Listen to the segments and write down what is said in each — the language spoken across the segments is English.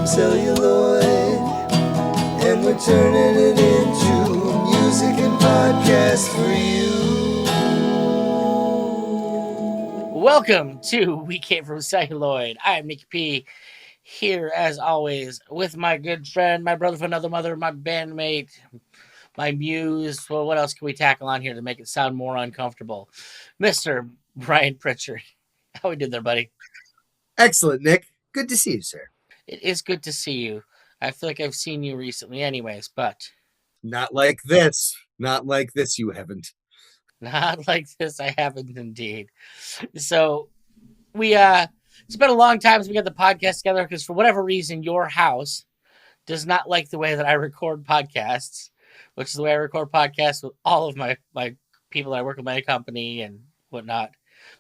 celluloid, and we're turning it into music and podcast for you. Welcome to We Came From Celluloid. I am Nicky P, here as always with my good friend, my brother from another mother, my bandmate, my muse. Well, what else can we tackle on here to make it sound more uncomfortable? Mr. Brian Pritchard. How we doing there, buddy? Excellent, Nick. Good to see you, sir. It is good to see you. I feel like I've seen you recently anyways, but... Not like this. Not like this, you haven't. Not like this, I haven't indeed. So, it's been a long time since we got the podcast together because for whatever reason, your house does not like the way that I record podcasts, which is the way I record podcasts with all of my people that I work with my company and whatnot.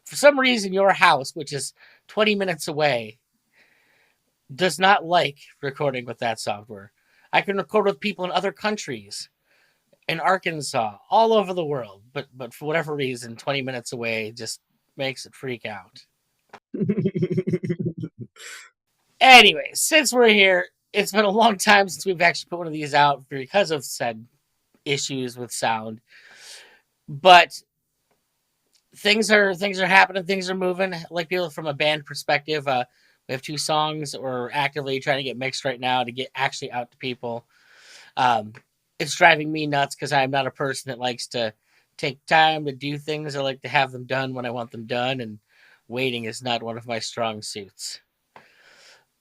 For some reason, your house, which is 20 minutes away, does not like recording with that software. I can record with people in other countries, in Arkansas, all over the world, but for whatever reason, 20 minutes away just makes it freak out. Anyway, since we're here, it's been a long time since we've actually put one of these out because of said issues with sound. But things are happening, things are moving. Like people from a band perspective, we have 2 songs that we're actively trying to get mixed right now to get actually out to people. It's driving me nuts because I'm not a person that likes to take time to do things. I like to have them done when I want them done, and waiting is not one of my strong suits.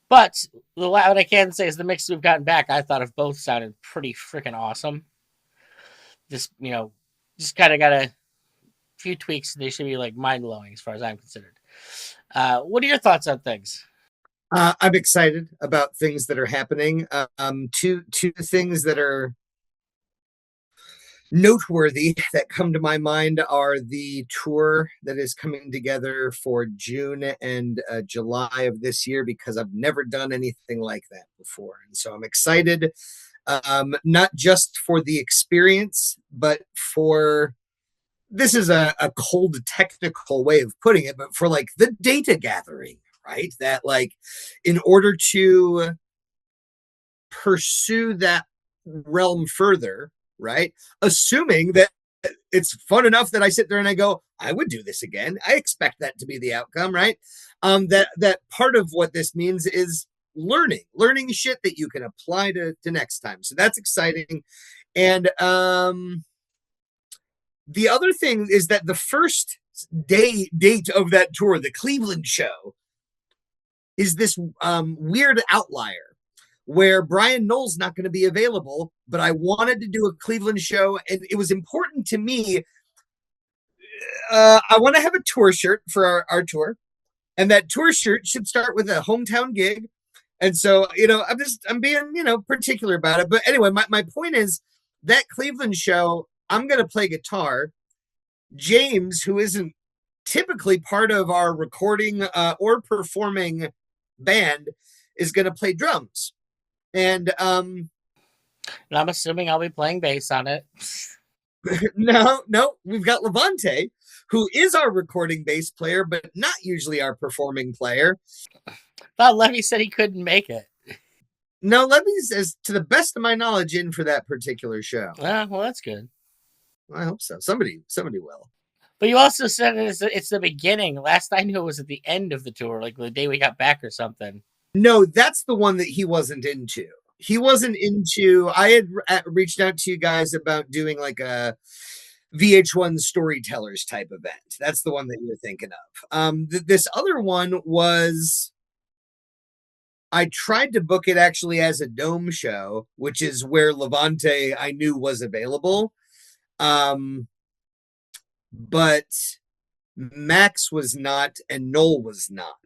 But what I can say is the mixes we've gotten back, I thought have both sounded pretty freaking awesome. Just kind of got a few tweaks. They should be like mind-blowing as far as I'm considered. What are your thoughts on things? I'm excited about things that are happening. Two things that are noteworthy that come to my mind are the tour that is coming together for June and July of this year, because I've never done anything like that before. And so I'm excited, not just for the experience, but for, this is a cold technical way of putting it, but for like the data gathering, right? That like in order to pursue that realm further, right? Assuming that it's fun enough that I sit there and I go, I would do this again. I expect that to be the outcome, right? That part of what this means is learning shit that you can apply to next time. So that's exciting. And the other thing is that the first date of that tour, the Cleveland show, is this weird outlier where Brian Knoll's not going to be available, but I wanted to do a Cleveland show, and it was important to me. I want to have a tour shirt for our tour, and that tour shirt should start with a hometown gig. And so, I'm being, particular about it. But anyway, my point is that Cleveland show, I'm going to play guitar. James, who isn't typically part of our recording or performing band, is going to play drums. And I'm assuming I'll be playing bass on it. No, we've got Levante, who is our recording bass player, but not usually our performing player. Thought Levy said he couldn't make it. No, Levy's, as to the best of my knowledge, in for that particular show. Well, that's good. I hope so. Somebody will. But you also said it's the beginning. Last I knew it was at the end of the tour, like the day we got back or something. No, that's the one that he wasn't into. I had reached out to you guys about doing like a VH1 storytellers type event. That's the one that you're thinking of. This other one was, I tried to book it actually as a dome show, which is where Levante I knew was available. But Max was not, and Noel was not.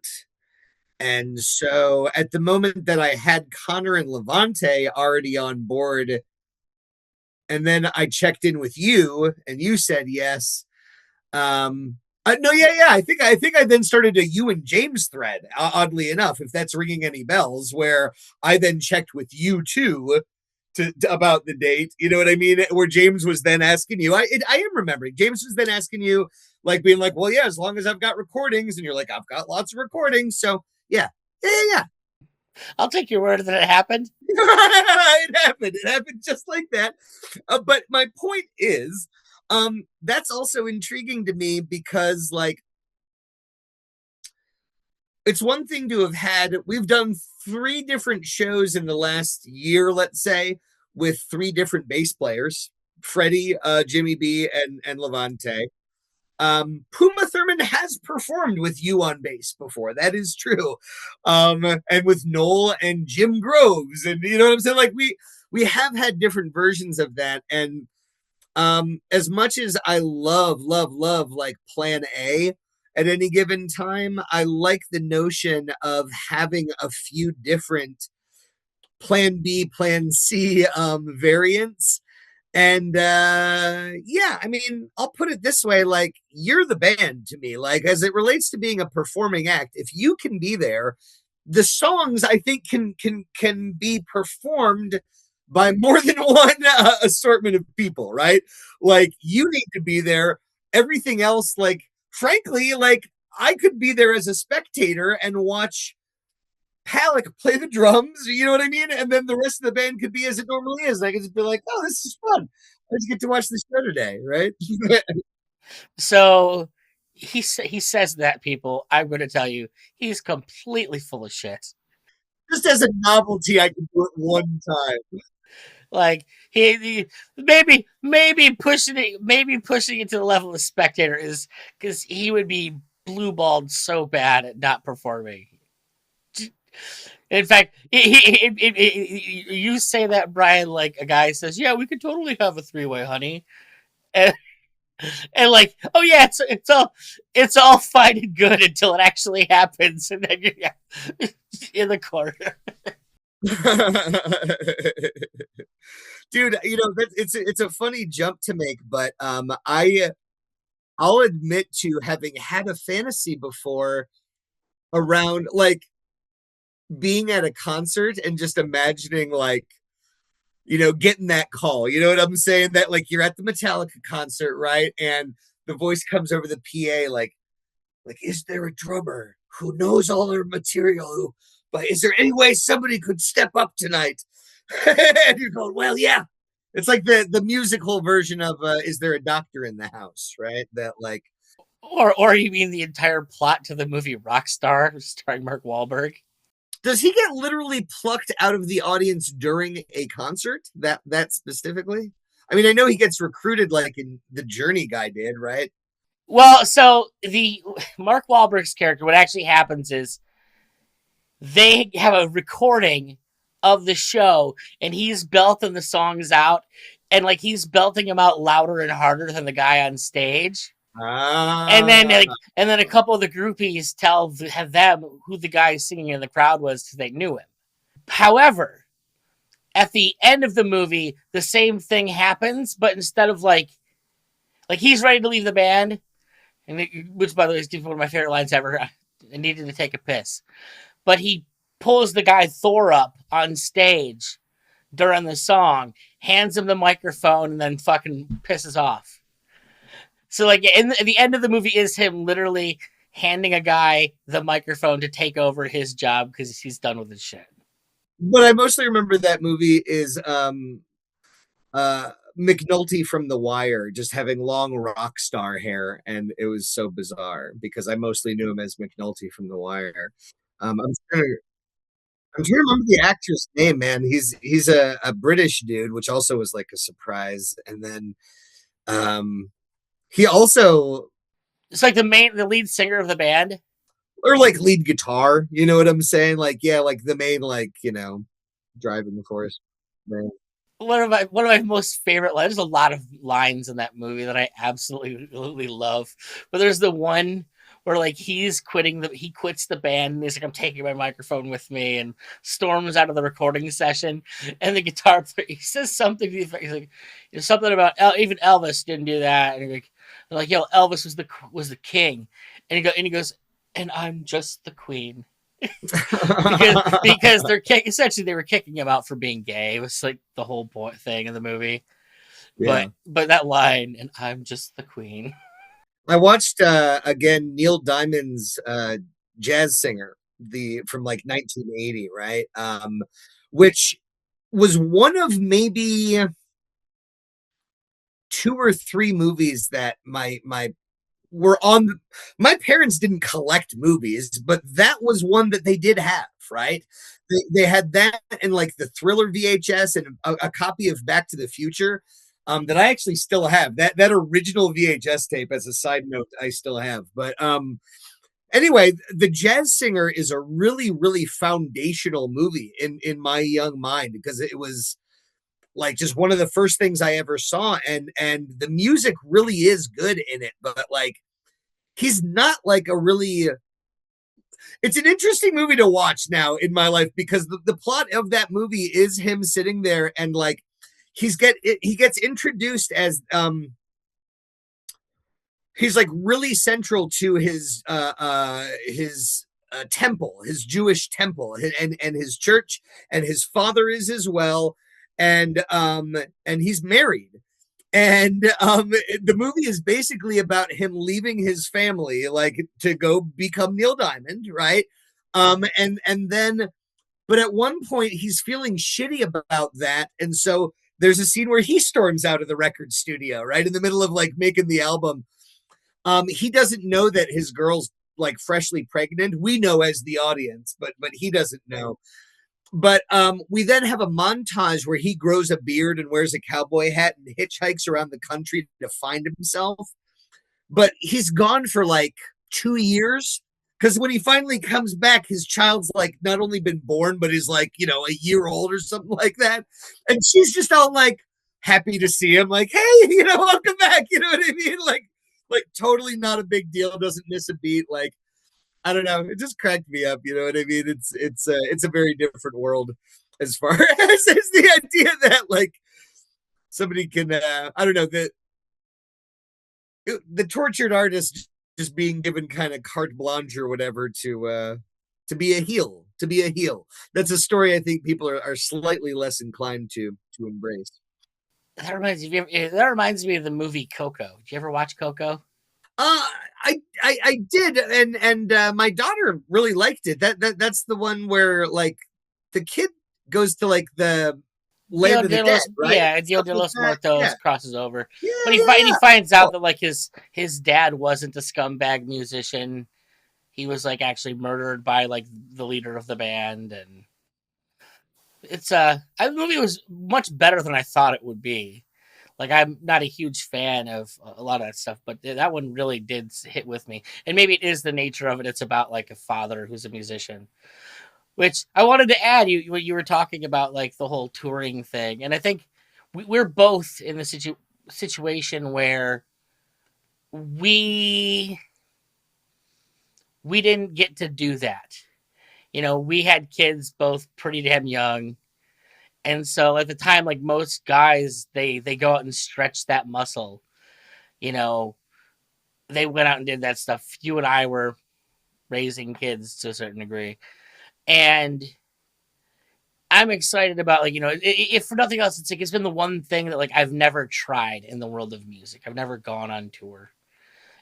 And so at the moment that I had Connor and Levante already on board, and then I checked in with you and you said yes. I think I then started a you and James thread, oddly enough, if that's ringing any bells, where I then checked with you too to about the date. You know what I mean? Where James was then asking you, I am remembering, James was then asking you, like being like, well, yeah, as long as I've got recordings, and you're like, I've got lots of recordings. So yeah. I'll take your word that it happened. It happened. It happened just like that. But my point is, that's also intriguing to me because, like, it's one thing to have had, we've done 3 different shows in the last year, let's say, with 3 different bass players, Freddie, Jimmy B, and Levante. Puma Thurman has performed with you on bass before. That is true. And with Noel and Jim Groves, and you know what I'm saying? Like we have had different versions of that. And as much as I love like plan A at any given time, I like the notion of having a few different plan B, plan C variants. And yeah, I mean, I'll put it this way, like, you're the band to me. Like, as it relates to being a performing act, if you can be there, the songs I think can be performed by more than one assortment of people, right? Like, you need to be there. Everything else, like, frankly, like, I could be there as a spectator and watch Halleck play the drums, you know what I mean? And then the rest of the band could be as it normally is. I could just be like, oh, this is fun. I just get to watch the show today, right? So he says that, people. I'm going to tell you, he's completely full of shit. Just as a novelty, I can do it one time. Like he maybe pushing it to the level of spectator is because he would be blue balled so bad at not performing. In fact, you say that, Brian, like a guy says, "Yeah, we could totally have a 3-way, honey," and, and like, oh yeah, it's all fine and good until it actually happens, and then you're in the corner. Dude, you know, it's a funny jump to make, but I'll admit to having had a fantasy before around like being at a concert and just imagining, like, you know, getting that call. You know what I'm saying? That, like, you're at the Metallica concert, right? And the voice comes over the PA, like, is there a drummer who knows all their material? But is there any way somebody could step up tonight? And you're going, well, yeah. It's like the musical version of is there a doctor in the house, right? That, like, Or you mean the entire plot to the movie Rockstar, starring Mark Wahlberg? does he get literally plucked out of the audience during a concert? That specifically? I mean, I know he gets recruited like in the Journey guy did, right? Well, so the Mark Wahlberg's character, what actually happens is they have a recording of the show, and he's belting the songs out, and like he's belting them out louder and harder than the guy on stage. And then a couple of the groupies have them who the guy singing in the crowd was because they knew him. However, at the end of the movie, the same thing happens, but instead of like he's ready to leave the band, which by the way is one of my favorite lines ever. I needed to take a piss, but he pulls the guy Thor up on stage during the song, hands him the microphone, and then fucking pisses off. So, like, at the end of the movie is him literally handing a guy the microphone to take over his job because he's done with his shit. What I mostly remember that movie is McNulty from The Wire just having long Rockstar hair, and it was so bizarre because I mostly knew him as McNulty from The Wire. I'm trying to remember the actor's name, man. He's a British dude, which also was like a surprise. And then he also It's like the lead singer of the band. or like lead guitar, you know what I'm saying? Like, yeah, like the main, like, you know, driving the force. Man. One of my most favorite lines. There's a lot of lines in that movie that I absolutely love. But there's the one where like he quits the band and he's like, I'm taking my microphone with me, and storms out of the recording session, and the guitar player, he says something, he's like, something about even Elvis didn't do that, and they're like, yo, Elvis was the king, and he goes, and I'm just the queen. because essentially they were kicking him out for being gay. It was like the whole thing in the movie. Yeah. But that line, and I'm just the queen. I watched again Neil Diamond's Jazz Singer the from like 1980, right? Which was one of maybe two or three movies that my were on. My parents didn't collect movies, but that was one that they did have, right? They had that and like the Thriller VHS and a copy of Back to the Future, that I actually still have. That original VHS tape, as a side note, I still have. But anyway, The Jazz Singer is a really, really foundational movie in my young mind, because it was like just one of the first things I ever saw, and the music really is good in it, but like he's not like a really. It's an interesting movie to watch now in my life, because the plot of that movie is him sitting there and like he gets introduced as he's like really central to his temple, his Jewish temple, and his church, and his father is as well, and he's married, and the movie is basically about him leaving his family, like to go become Neil Diamond, right? And then, but at one point he's feeling shitty about that, and so there's a scene where he storms out of the record studio right in the middle of like making the album. He doesn't know that his girl's like freshly pregnant. We know as the audience, but he doesn't know. But we then have a montage where he grows a beard and wears a cowboy hat and hitchhikes around the country to find himself. But he's gone for like 2 years, because when he finally comes back, his child's like not only been born, but is like, a year old or something like that. And she's just all like happy to see him, like, hey, welcome back. You know what I mean? Like totally not a big deal, doesn't miss a beat. Like, I don't know, it just cracked me up. You know what I mean? It's a very different world as far as is the idea that like somebody can I don't know, the tortured artist just being given kind of carte blanche or whatever to be a heel, That's a story I think people are slightly less inclined to embrace. That reminds me of the movie Coco. Did you ever watch Coco? I did, and my daughter really liked it. That's the one where like the kid goes to like the land of the dead, right? Yeah, Dia de los Muertos, yeah. crosses over. Yeah, But he finds out that like his dad wasn't a scumbag musician. He was like actually murdered by like the leader of the band, and it's the movie was much better than I thought it would be. Like, I'm not a huge fan of a lot of that stuff, but that one really did hit with me. And maybe it is the nature of it. It's about like a father who's a musician, which I wanted to add. You were talking about like the whole touring thing, and I think we're both in the situation where we didn't get to do that. We had kids both pretty damn young. And so at the time, like most guys, they go out and stretch that muscle. They went out and did that stuff. You and I were raising kids to a certain degree. And I'm excited about, like, if for nothing else, it's like it's been the one thing that like I've never tried in the world of music. I've never gone on tour.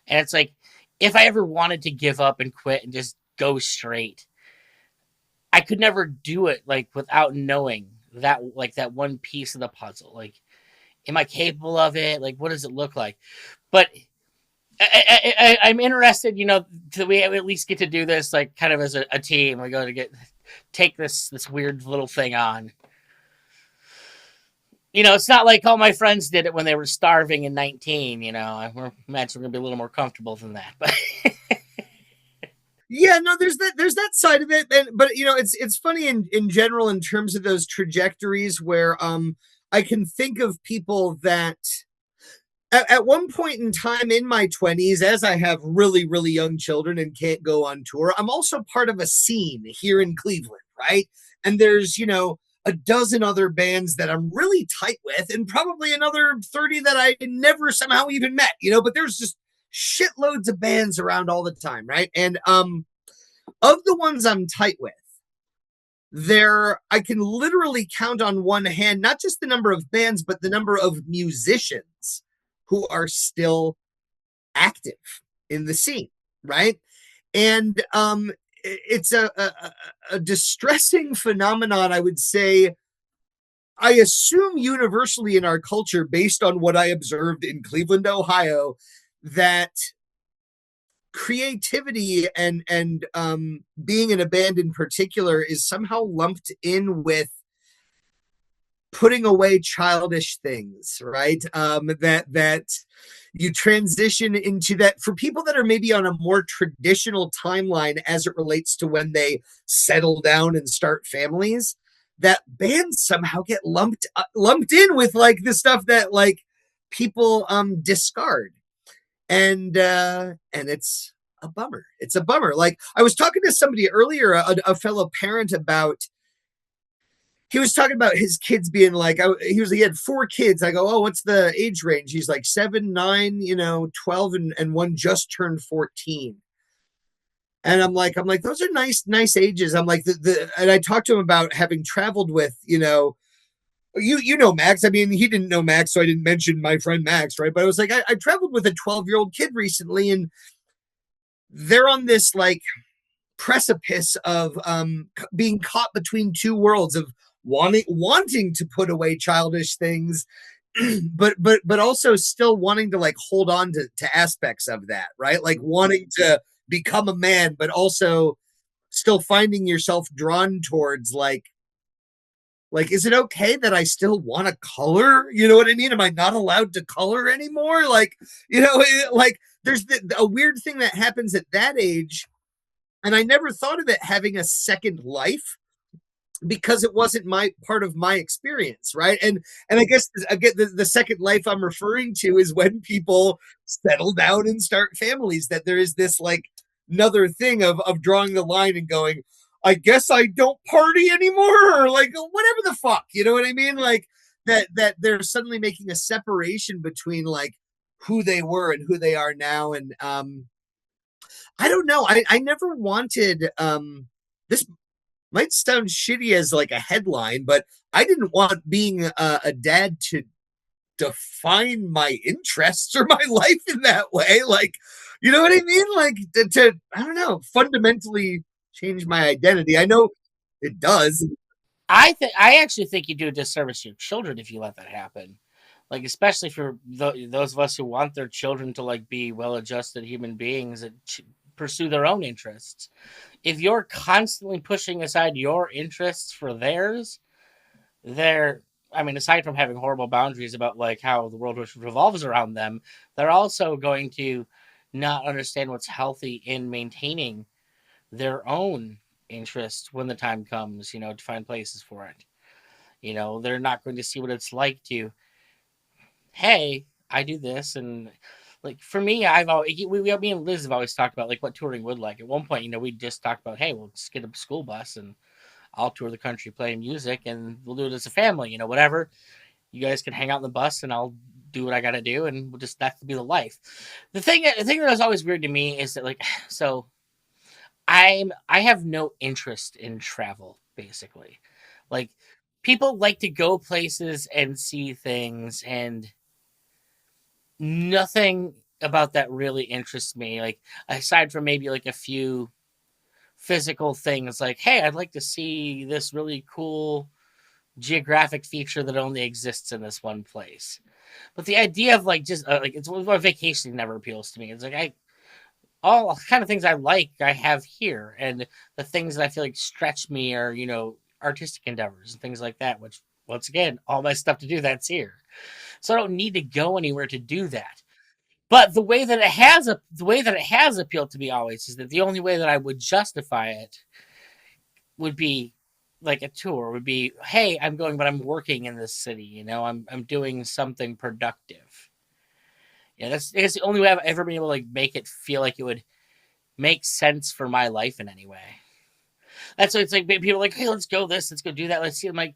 And it's like, if I ever wanted to give up and quit and just go straight, I could never do it like without knowing that like that one piece of the puzzle. Like, am I capable of it? Like, what does it look like? But I'm interested, we at least get to do this like kind of as a team. We go to take this weird little thing on. It's not like all my friends did it when they were starving in 19. We're imagine we're gonna be a little more comfortable than that, but. Yeah, no, there's that side of it, but it's funny in general in terms of those trajectories where I can think of people that at one point in time in my 20s, as I have really, really young children and can't go on tour, I'm also part of a scene here in Cleveland, right? And there's a dozen other bands that I'm really tight with, and probably another 30 that I never somehow even met, but there's just shitloads of bands around all the time, right? And of the ones I'm tight with, I can literally count on one hand not just the number of bands, but the number of musicians who are still active in the scene, right? And it's a distressing phenomenon, I would say. I assume universally in our culture, based on what I observed in Cleveland, Ohio, that creativity and being in a band in particular is somehow lumped in with putting away childish things, right? That you transition into that for people that are maybe on a more traditional timeline as it relates to when they settle down and start families. That bands somehow get lumped in with like the stuff that like people discard, and it's a bummer. It's a bummer. Like I was talking to somebody earlier, a fellow parent, about he was talking about his kids being like, he had 4 kids. I go, oh, what's the age range? He's like 7, 9, 12, and one just turned 14. And I'm like, those are nice ages. I'm like, and I talked to him about having traveled with, you know Max. I mean, he didn't know Max, so I didn't mention my friend Max, right? But I was like, I traveled with a 12-year-old kid recently, and they're on this like precipice of being caught between two worlds of wanting to put away childish things, but also still wanting to like hold on to aspects of that, right? Like wanting to become a man, but also still finding yourself drawn towards like, is it okay that I still want to color? You know what I mean? Am I not allowed to color anymore? Like, like there's a weird thing that happens at that age. And I never thought of it having a second life because it wasn't my part of my experience, right? And I guess again, the second life I'm referring to is when people settle down and start families, that there is this like another thing of drawing the line and going, I guess I don't party anymore, or like whatever the fuck, you know what I mean? Like that they're suddenly making a separation between like who they were and who they are now. And I don't know. I never wanted this might sound shitty as like a headline, but I didn't want being a dad to define my interests or my life in that way. Like, you know what I mean? Like to I don't know, fundamentally change my identity. I know it does. I actually think you do a disservice to your children if you let that happen. Like, especially for those of us who want their children to like be well-adjusted human beings that pursue their own interests. If you're constantly pushing aside your interests for theirs, aside from having horrible boundaries about like how the world revolves around them, they're also going to not understand what's healthy in maintaining their own interest when the time comes, to find places for it. They're not going to see what it's like to, hey, I do this. And like for me, me and Liz have always talked about like what touring would like. At one point, we just talked about, hey, we'll just get a school bus and I'll tour the country playing music and we'll do it as a family, whatever. You guys can hang out in the bus and I'll do what I got to do. And we'll just, that could be the life. The thing that was always weird to me is that like, so I have no interest in travel, basically. Like people like to go places and see things, and nothing about that really interests me. Like aside from maybe like a few physical things, like, hey, I'd like to see this really cool geographic feature that only exists in this one place. But the idea of like just like it's my vacation never appeals to me. It's like all kind of things I like, I have here, and the things that I feel like stretch me are, artistic endeavors and things like that. Which, once again, all my stuff to do that's here, so I don't need to go anywhere to do that. But the way that it has appealed to me always is that the only way that I would justify it would be like a tour. Would be, hey, I'm going, but I'm working in this city. I'm doing something productive. Yeah, that's the only way I've ever been able to like make it feel like it would make sense for my life in any way. That's what it's like. People are like, hey, let's go this, let's go do that. Let's see. I'm like,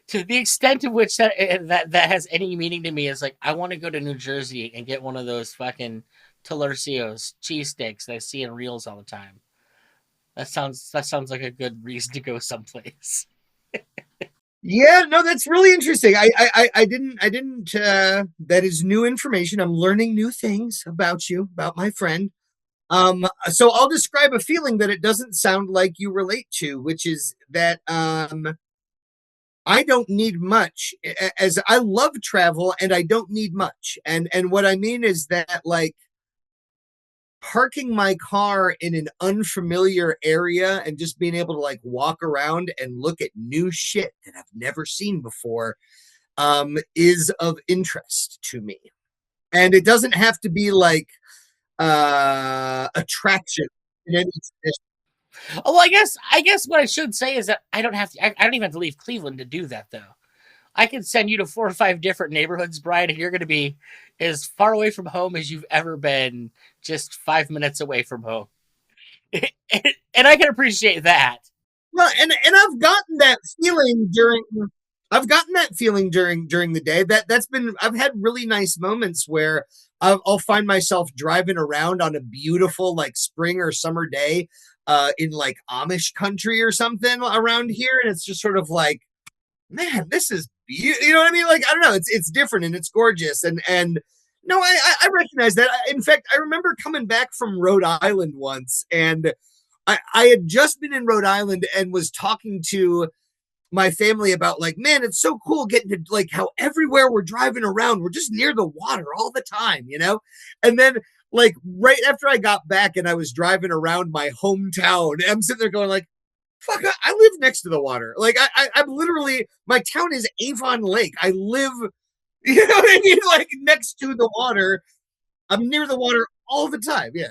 to the extent of which that has any meaning to me is like, I want to go to New Jersey and get one of those fucking Talercios cheesesteaks that I see in reels all the time. That sounds like a good reason to go someplace. Yeah, no, that's really interesting. I didn't that is new information. I'm learning new things about you, about my friend. So I'll describe a feeling that it doesn't sound like you relate to, which is that I don't need much. As I love travel and I don't need much. And what I mean is that, like, parking my car in an unfamiliar area and just being able to like walk around and look at new shit that I've never seen before is of interest to me. And it doesn't have to be like attraction in any tradition. Oh, well, I guess what I should say is that I don't have to. I don't even have to leave Cleveland to do that, though. I can send you to 4 or 5 different neighborhoods, Brian, and you're going to be as far away from home as you've ever been, just 5 minutes away from home. And I can appreciate that. Well, and I've gotten that feeling during the day. That's been, I've had really nice moments where I'll find myself driving around on a beautiful like spring or summer day in like Amish country or something around here, and it's just sort of like, man, this is beautiful. You know what I mean? Like, I don't know, it's different and it's gorgeous, and no, I recognize that. In fact, I remember coming back from Rhode Island once, and I had just been in Rhode Island and was talking to my family about like, man, it's so cool getting to like how everywhere we're driving around, we're just near the water all the time, you know? And then like right after I got back and I was driving around my hometown, I'm sitting there going like, fuck, I live next to the water. Like I'm literally, my town is Avon Lake. I live, you know what I mean? Like next to the water. I'm near the water all the time. Yeah.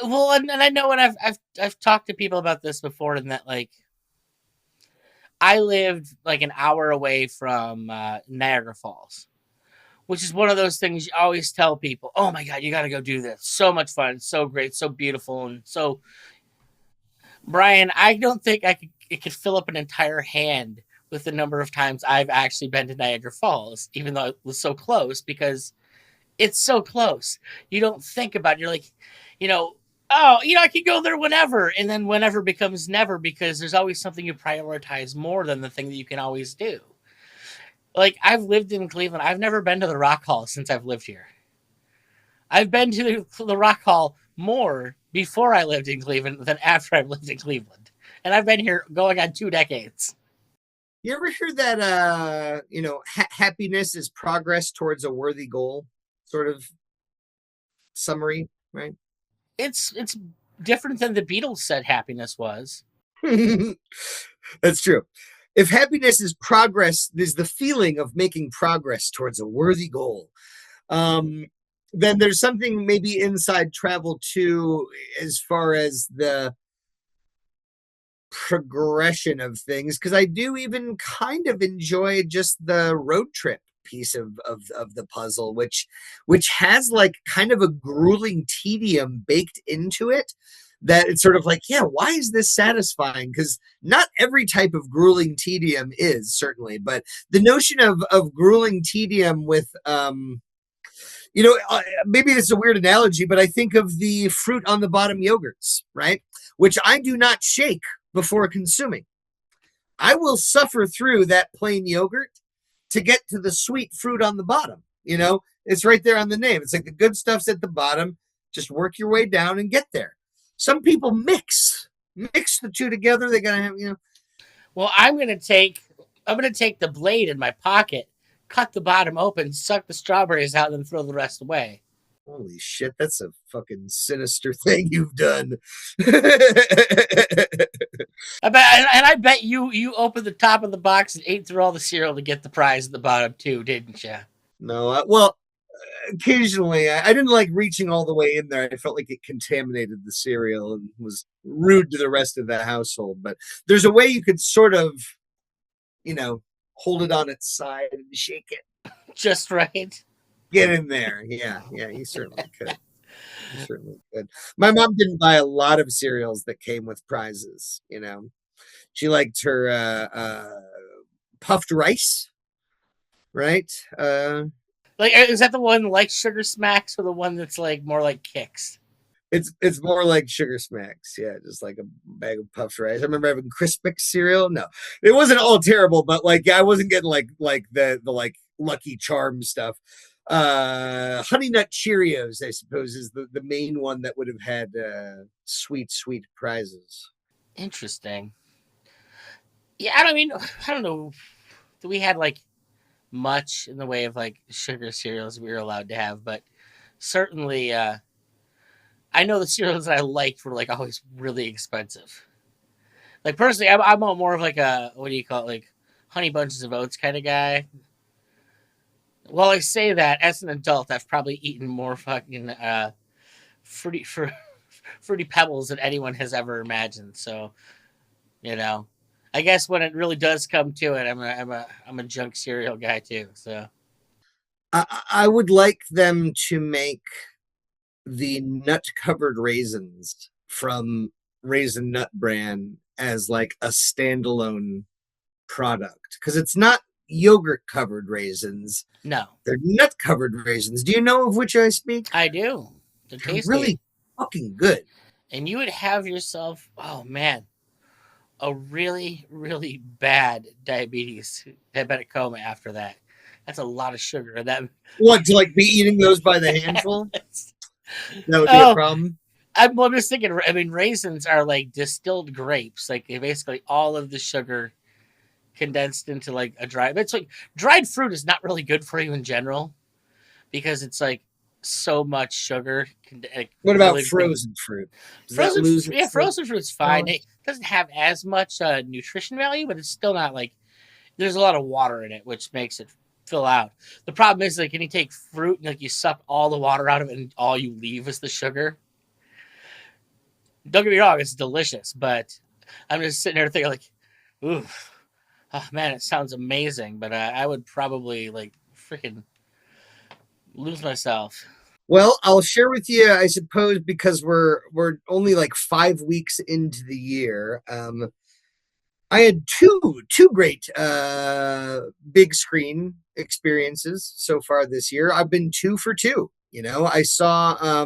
Well, and I know, and I've talked to people about this before, and that like I lived like an hour away from Niagara Falls, which is one of those things you always tell people, oh my God, you got to go do this. So much fun, so great, so beautiful. And so, Brian, I don't think it could fill up an entire hand with the number of times I've actually been to Niagara Falls, even though it was so close, because it's so close. You don't think about it. You're like, oh, I could go there whenever. And then whenever becomes never, because there's always something you prioritize more than the thing that you can always do. Like, I've lived in Cleveland. I've never been to the Rock Hall since I've lived here. I've been to the Rock Hall more before I lived in Cleveland than after I've lived in Cleveland. And I've been here going on 2 decades. You ever hear that, happiness is progress towards a worthy goal sort of summary, right? It's different than the Beatles said happiness was. That's true. If happiness is progress, there's the feeling of making progress towards a worthy goal. Then there's something maybe inside travel too, as far as the progression of things, because I do even kind of enjoy just the road trip piece of the puzzle, which has like kind of a grueling tedium baked into it, that it's sort of like, yeah, why is this satisfying? Because not every type of grueling tedium is, certainly, but the notion of grueling tedium with maybe it's a weird analogy, but I think of the fruit on the bottom yogurts, right? Which I do not shake before consuming. I will suffer through that plain yogurt to get to the sweet fruit on the bottom. It's right there on the name. It's like the good stuff's at the bottom. Just work your way down and get there. Some people mix the two together. They gotta have, Well, I'm gonna take the blade in my pocket, cut the bottom open, suck the strawberries out, and then throw the rest away. Holy shit, that's a fucking sinister thing you've done. I bet you opened the top of the box and ate through all the cereal to get the prize at the bottom too, didn't you? No, well, occasionally I didn't like reaching all the way in there. I felt like it contaminated the cereal and was rude to the rest of the household. But there's a way you could sort of, hold it on its side and shake it. Just right. Get in there. Yeah, you certainly could. You certainly could. My mom didn't buy a lot of cereals that came with prizes, She liked her puffed rice, right? Like, is that the one like Sugar Smacks or the one that's like more like Kicks? It's more like Sugar Smacks, yeah, just like a bag of puffed rice. I remember having Crispix cereal. No, it wasn't all terrible, but like I wasn't getting like the like Lucky Charm stuff. Honey Nut Cheerios, I suppose, is the main one that would have had sweet prizes. Interesting. Yeah, I don't mean, I don't know. We had like much in the way of like sugar cereals we were allowed to have, but certainly, I know the cereals that I liked were like always really expensive. Like personally, I'm more of like a, what do you call it, like honey bunches of oats kind of guy. Well, I say that as an adult, I've probably eaten more fucking fruity fruity pebbles than anyone has ever imagined. So you know, I guess when it really does come to it, I'm a junk cereal guy too. So I would like them to make the nut covered raisins from Raisin Nut brand as like a standalone product because it's not yogurt covered raisins. no, They're nut covered raisins. Do you know of which I speak? I do. They're They're tasty, really fucking good. and you would have yourself, oh man, a really really bad diabetic coma after that. That's a lot of sugar. That What, to like be eating those by the handful? That would be a oh, problem. I'm just thinking. I mean, raisins are like distilled grapes. Like they basically all of the sugar condensed into like a dry. But it's like dried fruit is not really good for you in general because it's like so much sugar. Like, What about really, frozen fruit? Does that frozen? lose Yeah, its frozen fruit's fine. balance? It doesn't have as much nutrition value, but it's still not like there's a lot of water in it, which makes it fill out. The problem is like, can you take fruit and like you suck all the water out of it, and all you leave is the sugar? Don't get me wrong, it's delicious, but I'm just sitting there thinking like, ooh, oh man, it sounds amazing, but I would probably like freaking lose myself. Well, I'll share with you, I suppose, because we're only like 5 weeks into the year. I had two great big screen experiences so far this year. I've been 2 for 2. You know, I saw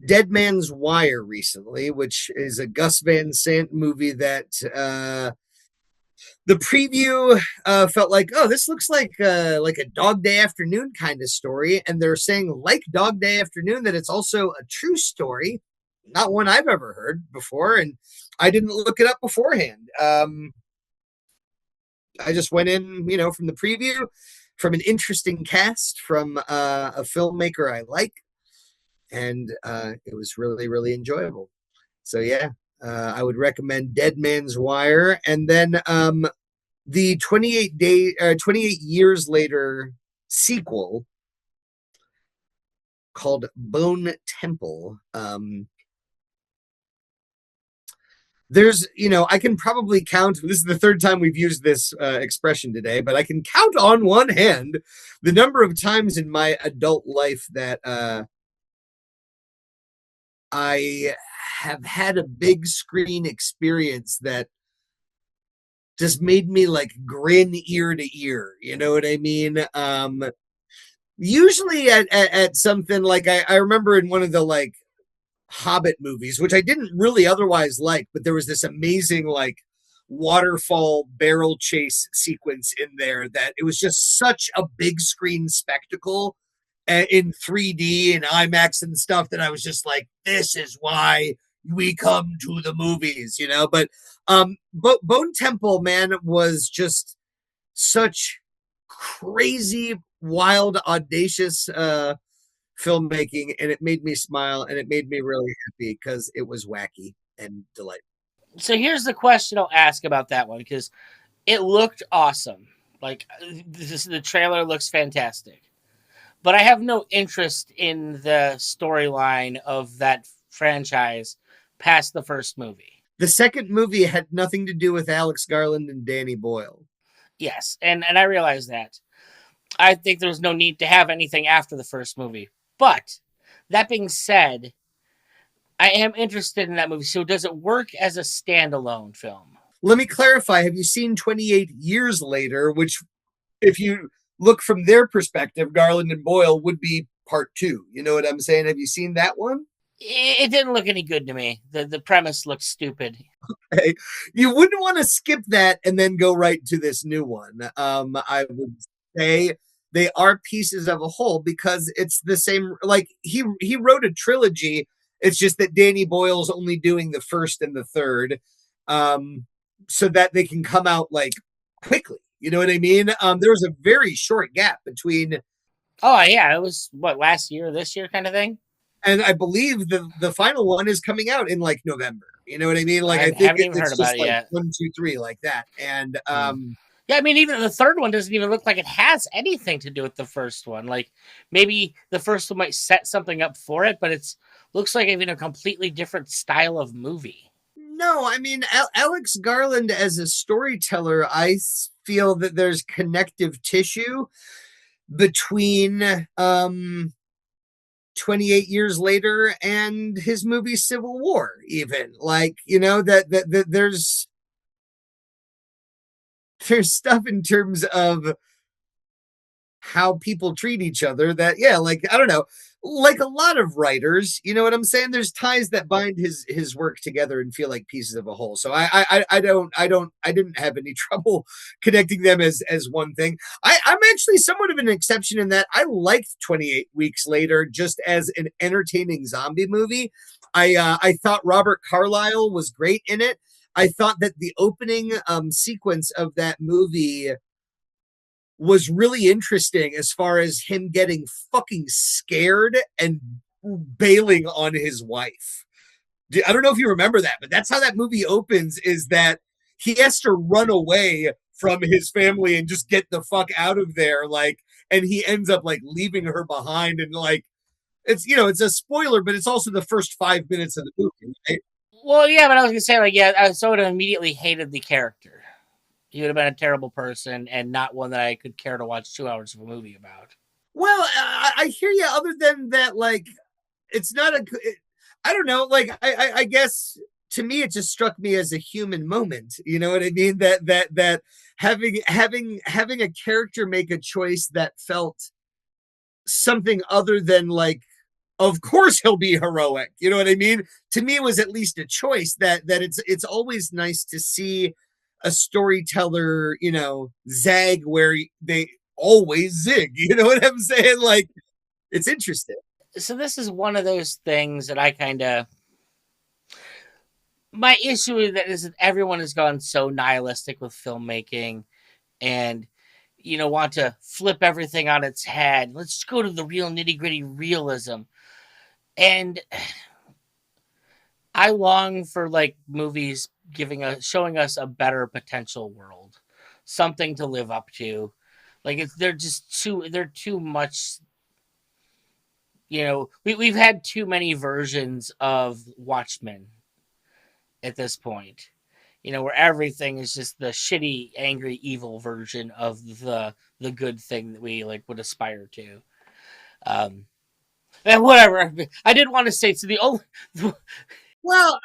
Dead Man's Wire recently, which is a Gus Van Sant movie that the preview felt like, oh, this looks like a Dog Day Afternoon kind of story, and they're saying like Dog Day Afternoon that it's also a true story, not one I've ever heard before, and I didn't look it up beforehand. I just went in, from the preview, from an interesting cast, from a filmmaker I like, and it was really really enjoyable. So yeah, I would recommend Dead Man's Wire, and then the 28 years later sequel called Bone Temple. There's, I can probably count. This is the third time we've used this expression today, but I can count on one hand the number of times in my adult life that I have had a big screen experience that just made me like grin ear to ear. You know what I mean? Usually at something like I remember in one of the like Hobbit movies, which I didn't really otherwise like, but there was this amazing like waterfall barrel chase sequence in there that it was just such a big screen spectacle in 3D and IMAX and stuff that I was just like, this is why we come to the movies, But Bone Temple, man, was just such crazy, wild, audacious filmmaking, and it made me smile, and it made me really happy because it was wacky and delightful. So here's the question I'll ask about that one because it looked awesome. Like the trailer looks fantastic, but I have no interest in the storyline of that franchise past the first movie. The second movie had nothing to do with Alex Garland and Danny Boyle. Yes, and I realize that. I think there's no need to have anything after the first movie. But that being said, I am interested in that movie. So does it work as a standalone film? Let me clarify. Have you seen 28 Years Later, which, if you look from their perspective, Garland and Boyle would be part 2. You know what I'm saying? Have you seen that one? It didn't look any good to me. The premise looks stupid. Okay. You wouldn't want to skip that and then go right to this new one. I would say they are pieces of a whole because it's the same. Like he wrote a trilogy. It's just that Danny Boyle's only doing the first and the third, so that they can come out like quickly. You know what I mean? There was a very short gap between, Oh yeah, it was what, last year, this year kind of thing. and I believe the final one is coming out in like November. You know what I mean? Like I think Haven't even heard it's about just it like yet. 1, 2, 3 like that, and Yeah, I mean, even the third one doesn't even look like it has anything to do with the first one. Like maybe the first one might set something up for it, but it's looks like even a completely different style of movie. no, I mean Alex Garland as a storyteller, I feel that there's connective tissue between 28 years later and his movie Civil War, even like that there's stuff in terms of how people treat each other that, yeah, like I don't know, like a lot of writers, you know what I'm saying, there's ties that bind his work together and feel like pieces of a whole. So I didn't have any trouble connecting them as one thing. I'm actually somewhat of an exception in that I liked 28 Weeks Later just as an entertaining zombie movie. I thought Robert Carlyle was great in it. I thought that the opening sequence of that movie was really interesting as far as him getting fucking scared and bailing on his wife. I don't know if you remember that, but that's how that movie opens, is that he has to run away from his family and just get the fuck out of there, like, and he ends up like leaving her behind, and like it's a spoiler, but it's also the first 5 minutes of the movie, right? Well, yeah, but I was gonna say, like, yeah, I sort of immediately hated the character. He would have been a terrible person and not one that I could care to watch 2 hours of a movie about. Well, I hear you. Other than that, like, it's not I don't know. Like, I guess to me, it just struck me as a human moment. You know what I mean? That having a character make a choice that felt something other than like, of course he'll be heroic. You know what I mean? To me, it was at least a choice that it's always nice to see a storyteller, zag where they always zig. You know what I'm saying? Like, it's interesting. So this is one of those things that I kind of, my issue with that is that everyone has gone so nihilistic with filmmaking and want to flip everything on its head. Let's go to the real nitty-gritty realism. And I long for like movies showing us a better potential world, something to live up to. Like they're too much. We've had too many versions of Watchmen at this point. Where everything is just the shitty, angry, evil version of the good thing that we like would aspire to. And whatever. I didn't want to say so. The only Well,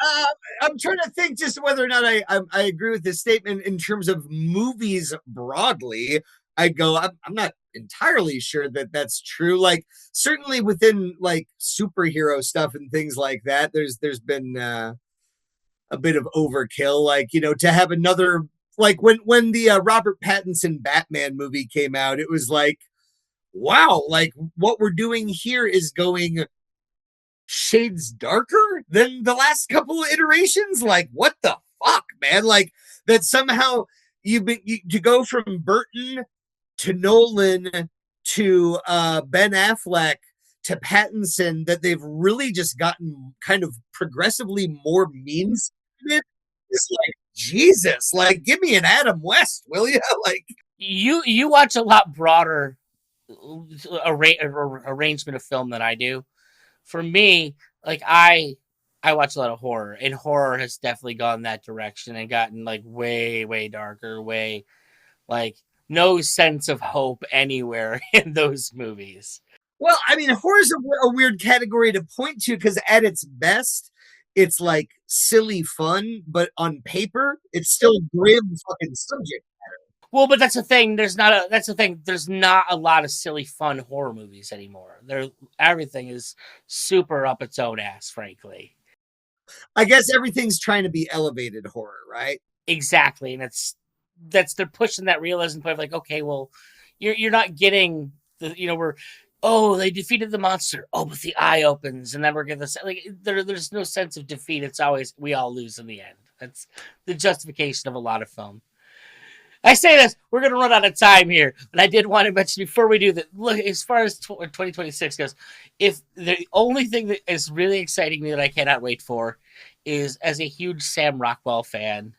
I'm trying to think just whether or not I agree with this statement in terms of movies broadly. I go, I'm not entirely sure that that's true. Like, certainly within like superhero stuff and things like that, there's been a bit of overkill. Like, to have another, like when the Robert Pattinson Batman movie came out, it was like, wow, like what we're doing here is going shades darker than the last couple of iterations. Like, what the fuck, man? Like, that somehow to go from Burton to Nolan to Ben Affleck to Pattinson, that they've really just gotten kind of progressively more means. It's like, Jesus, like, give me an Adam West, will you? Like, you watch a lot broader arrangement of film than I do. For me, like I watch a lot of horror, and horror has definitely gone that direction and gotten like way, way darker, way like no sense of hope anywhere in those movies. well, I mean, horror's a weird category to point to because at its best, it's like silly fun, but on paper, it's still grim fucking subject. Well, but that's the thing. That's the thing. There's not a lot of silly, fun horror movies anymore. Everything is super up its own ass, frankly. I guess everything's trying to be elevated horror, right? Exactly, and they're pushing that realism point of like, okay, well, you're not getting the, you know, we're, oh, they defeated the monster. Oh, but the eye opens, and then we're gonna like there's no sense of defeat. It's always we all lose in the end. That's the justification of a lot of film. I say this, we're gonna run out of time here, but I did want to mention before we do that. Look, as far as 2026 goes, if the only thing that is really exciting me that I cannot wait for is as a huge Sam Rockwell fan.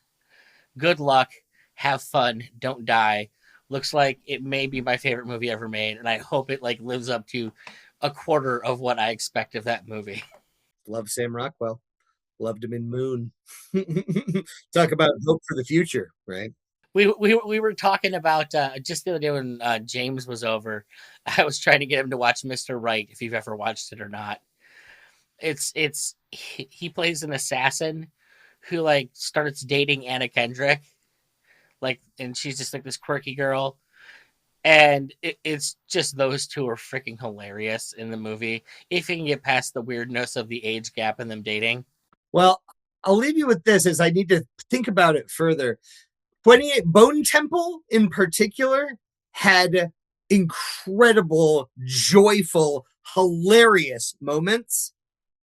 Good luck, have fun, don't die. Looks like it may be my favorite movie ever made, and I hope it like lives up to a quarter of what I expect of that movie. Love Sam Rockwell. Loved him in Moon. Talk about hope for the future, right? We were talking about just the other day when James was over. I was trying to get him to watch Mr. Right, if you've ever watched it or not. He plays an assassin who like starts dating Anna Kendrick, like, and she's just like this quirky girl, and it's just those two are freaking hilarious in the movie. If you can get past the weirdness of the age gap in them dating. Well, I'll leave you with this as I need to think about it further. 28 Bone Temple in particular had incredible, joyful, hilarious moments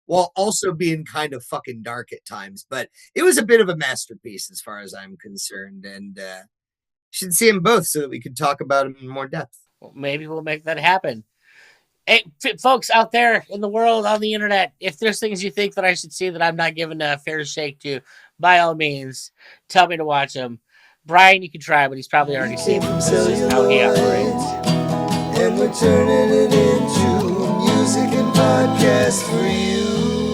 while also being kind of fucking dark at times. But it was a bit of a masterpiece as far as I'm concerned. And you should see them both so that we could talk about them in more depth. Well, maybe we'll make that happen. Hey, folks out there in the world, on the internet, if there's things you think that I should see that I'm not giving a fair shake to, by all means, tell me to watch them. Brian, you can try, but he's probably already seen them. This is how he operates. And we're turning it into music and podcast for you.